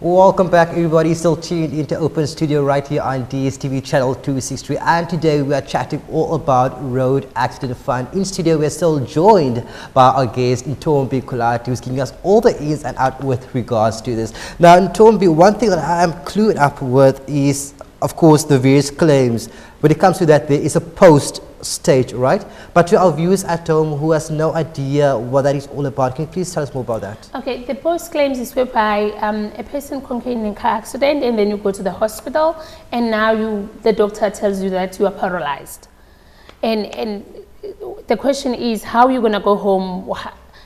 Welcome back, everybody. Still tuned into Open Studio right here on DSTV channel 263, and today we are chatting all about road accident fund. In studio, we're still joined by our guest Ntombi Kulatsi, who's giving us all the ins and outs with regards to this. Now, Ntombi, one thing that I am clued up with is, of course, the various claims. When it comes to that, there is a post stage, right? But to our viewers at home who has no idea what that is all about, can you please tell us more about that? Okay, the post claims is whereby a person concurred in a car accident and then you go to the hospital and now the doctor tells you that you are paralyzed. And the question is, how are you going to go home?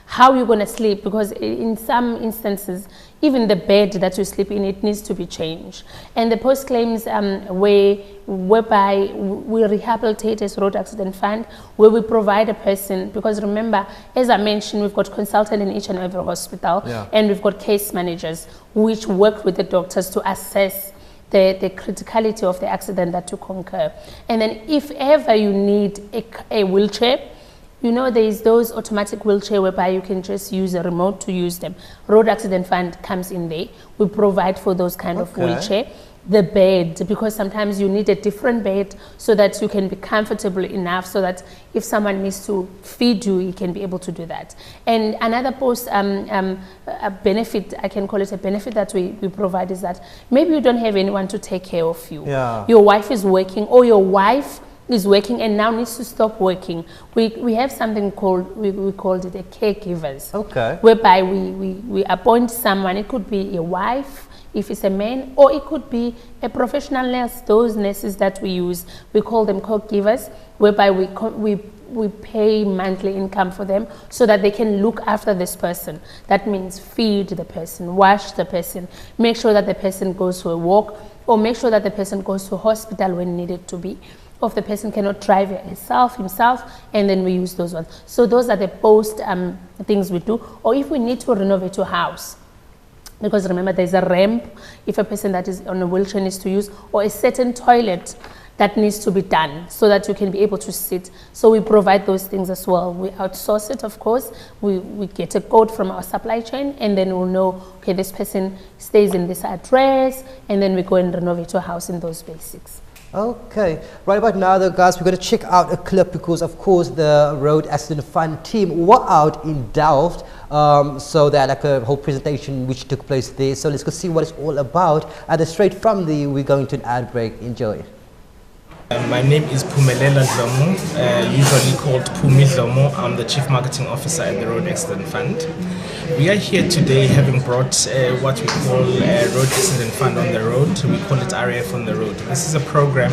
How are you going to sleep? Because in some instances, even the bed that you sleep in, it needs to be changed. And the post claims whereby we rehabilitate as road accident fund, where we provide a person, because remember, as I mentioned, we've got consultants in each and every hospital, and we've got case managers which work with the doctors to assess the criticality of the accident that you concur. And then if ever you need a wheelchair, you know, there is those automatic wheelchair whereby you can just use a remote to use them. Road accident fund comes in there. We provide for those kind of wheelchair. The bed, because sometimes you need a different bed so that you can be comfortable enough so that if someone needs to feed you, you can be able to do that. And another post a benefit, I can call it a benefit that we provide, is that maybe you don't have anyone to take care of you. Your wife is working, or your wife is working and now needs to stop working. We have something called, we called it a caregivers. Whereby we appoint someone. It could be a wife, if it's a man, or it could be a professional nurse. Those nurses that we use, we call them caregivers, whereby we pay monthly income for them so that they can look after this person. That means feed the person, wash the person, make sure that the person goes to a walk, or make sure that the person goes to hospital when needed to be. Or if the person cannot drive himself, and then we use those ones. So those are the post things we do. Or if we need to renovate your house, because remember there's a ramp if a person that is on a wheelchair needs to use, or a certain toilet that needs to be done so that you can be able to sit. So we provide those things as well. We outsource it, of course. We get a code from our supply chain, and then we'll know, okay, this person stays in this address, and then we go and renovate your house in those basics. Okay, right about now though, guys, we're going to check out a clip because of course the Road Accident Fund team were out in Delft, so they had like a whole presentation which took place there. So let's go see what it's all about, and then straight from there we're going to an ad break. Enjoy. My name is Pumelela Dlomo, usually called Pumi Dlomo. I'm the Chief Marketing Officer at the Road Accident Fund. We are here today having brought what we call Road Accident Fund on the Road. We call it RAF on the Road. This is a program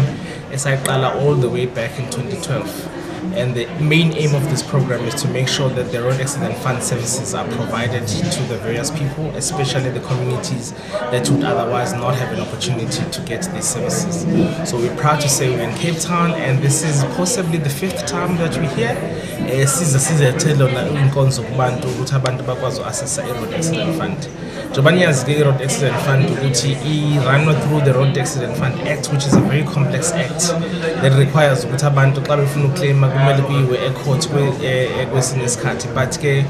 esaqala all the way back in 2012. And the main aim of this program is to make sure that the Road Accident Fund services are provided to the various people, especially the communities that would otherwise not have an opportunity to get these services. So we're proud to say we're in Cape Town, and this is possibly the 5th time that we're here. Sizethelo inkonzo kubantu ukuthi abantu bakwazi accessa i-Road Accident Fund. Njengoba niyazi ke i-Road Accident Fund ukuthi i-run through the Road Accident Fund Act, which is a very complex act that requires ukuthi abantu xa befuna uclaim kumele kuyiwe e-court kwesinye isikhathi. But ke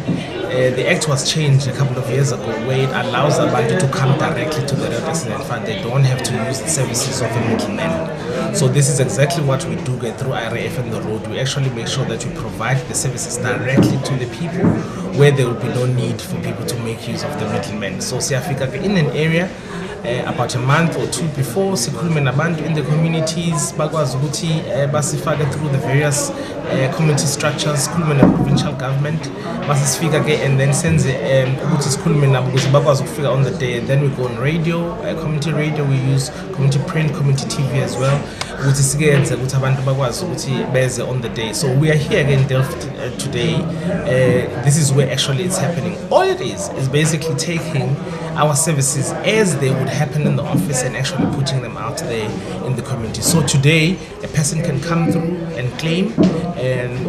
the act was changed a couple of years ago, where it allows abantu to come directly to the Road Accident Fund. They don't have to use the services of a middleman. So this is exactly what we do get through RAF on the road. We actually make sure that we provide the services directly to the people, where there will be no need for people to make use of the middlemen. So siyafika in an area about a month or two before, sikhulume nabantu in the communities, bakwazi ukuthi basifake through the various community structures, sikhulume na provincial government, basifika ke, and then senze ukuthi sikhulume nabo ukuthi bakwazi ukufika on the day. And then we go on radio, community radio. We use community print, community TV as well, ukuthi sikenze ukuthi abantu bakwazi ukuthi beze on the day. So we are here again in Delft today. This is where actually it's happening. All it is basically taking our services as they would happen in the office and actually putting them out there in the community. So today a person can come through and claim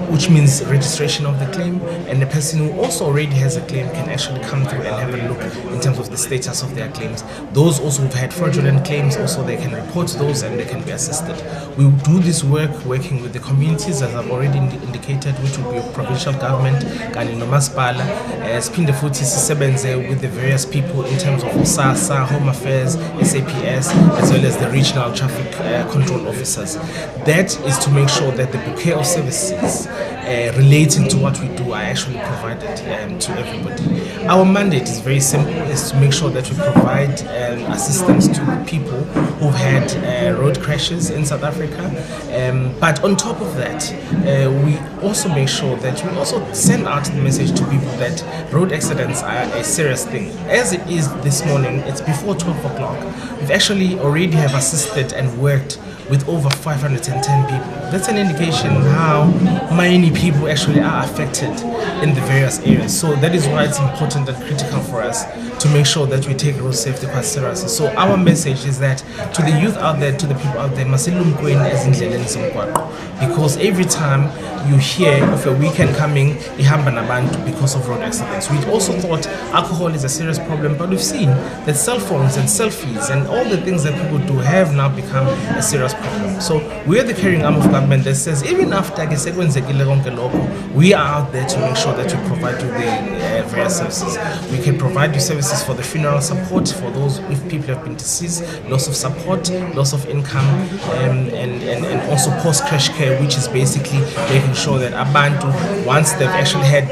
which means registration of the claim, and the person who also already has a claim can actually come through and have a look in terms of the status of their claims. Those also who've had fraudulent claims, also they can report those and they can be assisted. We do this work working with the communities, as I've already indicated, which will be provincial government, kanye nomasipala, siphinde futhi sisebenze with the various people in terms of SASSA, Home Affairs, SAPS, as well as the regional traffic control officers. That is to make sure that the bouquet of services relating to what we do are actually provided to everybody. Our mandate is very simple, is to make sure that we provide assistance to people who've had road crashes in South Africa. But on top of that, we also make sure that we also send out the message to people that road accidents are a serious thing. As it is this morning, it's before 12 o'clock. We've actually already have assisted and worked with over 510 people. That's an indication how many people actually are affected in the various areas. So that is why it's important and critical for us to make sure that we take road safety quite seriously. So our message is that to the youth out there, to the people out there, because every time you hear of a weekend coming, because of road accidents. We also thought alcohol is a serious problem, but we've seen that cell phones and selfies and all the things that people do have now become a serious problem. So we're the carrying arm of government that says even after we are out there to make sure that we provide you the various services. We can provide you services for the funeral support for those if people have been deceased, loss of support, loss of income, and also post-crash care, which is basically making sure that abantu, once they've actually had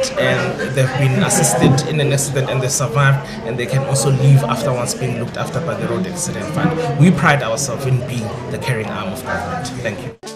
they've been assisted in an accident and they've survived, and they can also leave after once being looked after by the Road Accident Fund. We pride ourselves in being the carrying arm of government. Thank you.